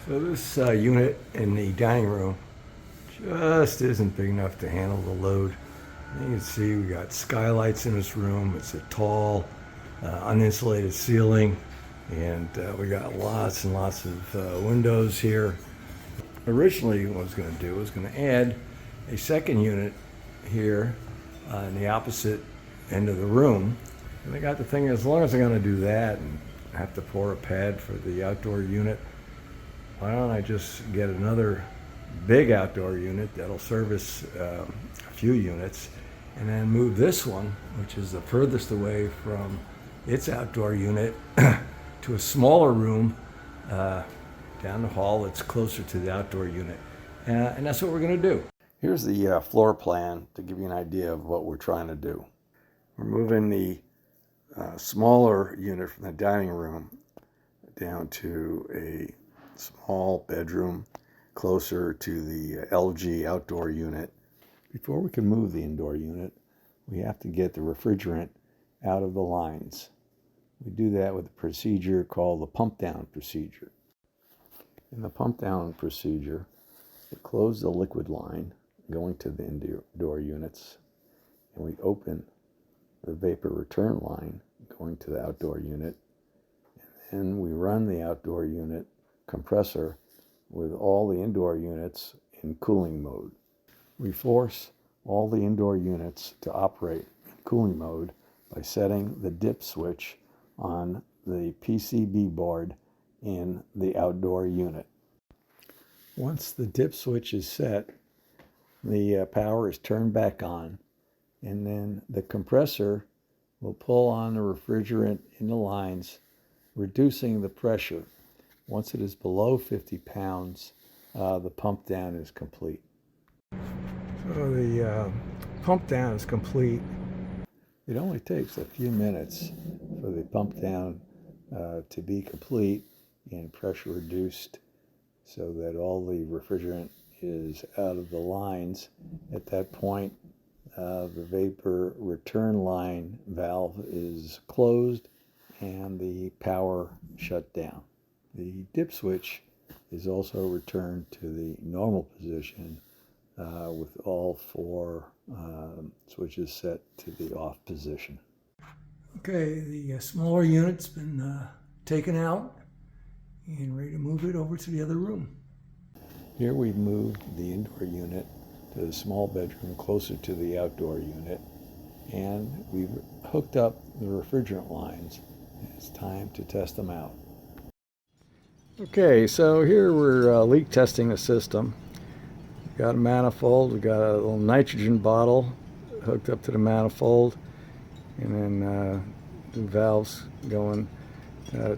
So this unit in the dining room just isn't big enough to handle the load. You can see we got skylights in this room. It's a tall, uninsulated ceiling, and we got lots and lots of windows here. Originally, what I was going to do was going to add a second unit here in the opposite end of the room. And I got the thing, as long as I'm going to do that and have to pour a pad for the outdoor unit, why don't I just get another big outdoor unit that'll service a few units, and then move this one, which is the furthest away from its outdoor unit, to a smaller room down the hall that's closer to the outdoor unit. And that's what we're going to do. Here's the floor plan to give you an idea of what we're trying to do. We're moving the smaller unit from the dining room down to a small bedroom closer to the LG outdoor unit. Before we can move the indoor unit, we have to get the refrigerant out of the lines. We do that with a procedure called the pump down procedure. In the pump down procedure, we close the liquid line going to the indoor units, and we open the vapor return line going to the outdoor unit, and then we run the outdoor unit compressor with all the indoor units in cooling mode. We force all the indoor units to operate in cooling mode by setting the dip switch on the PCB board in the outdoor unit. Once the dip switch is set, the power is turned back on, and then the compressor will pull on the refrigerant in the lines, reducing the pressure. Once it is below 50 pounds, the pump down is complete. So the pump down is complete. It only takes a few minutes for the pump down to be complete and pressure reduced so that all the refrigerant is out of the lines. At that point, the vapor return line valve is closed and the power shut down. The dip switch is also returned to the normal position with all four switches set to the off position. Okay, the smaller unit's been taken out and ready to move it over to the other room. Here we've moved the indoor unit to the small bedroom closer to the outdoor unit, and we've hooked up the refrigerant lines. It's time to test them out. Okay, so here we're leak testing the system. We've got a manifold, we've got a little nitrogen bottle hooked up to the manifold, and then the valves going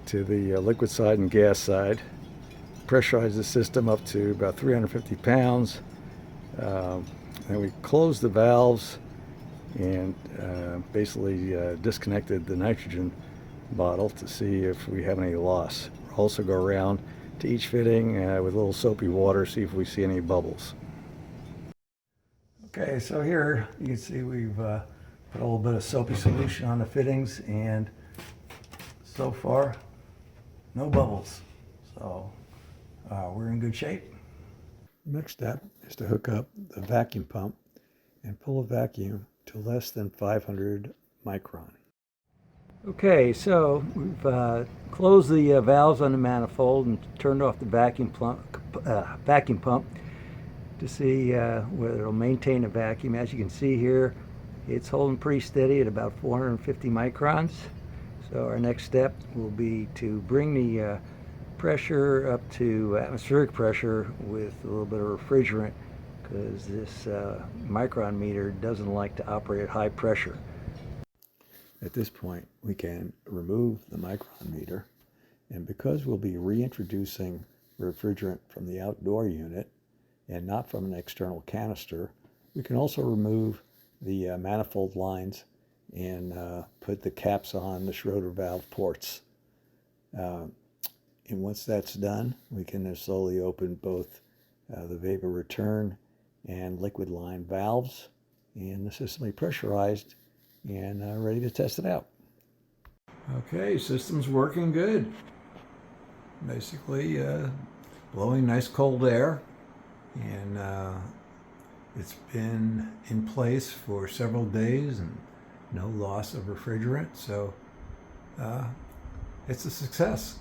to the liquid side and gas side. Pressurize the system up to about 350 pounds. And we closed the valves and basically disconnected the nitrogen bottle to see if we have any loss. We'll also go around to each fitting with a little soapy water, see if we see any bubbles. Okay, so here you can see we've put a little bit of soapy solution on the fittings, and so far no bubbles. So we're in good shape. Next step is to hook up the vacuum pump and pull a vacuum to less than 500 micron. Okay, so we've closed the valves on the manifold and turned off the vacuum pump to see whether it'll maintain a vacuum. As you can see here, it's holding pretty steady at about 450 microns. So our next step will be to bring the pressure up to atmospheric pressure with a little bit of refrigerant, because this micron meter doesn't like to operate at high pressure. At this point, we can remove the micron meter, and because we'll be reintroducing refrigerant from the outdoor unit and not from an external canister, we can also remove the manifold lines and put the caps on the Schroeder valve ports. And once that's done, we can slowly open both the vapor return and liquid line valves, and the system will be pressurized and ready to test it out. Okay, system's working good. Basically, blowing nice cold air, and it's been in place for several days and no loss of refrigerant. So it's a success.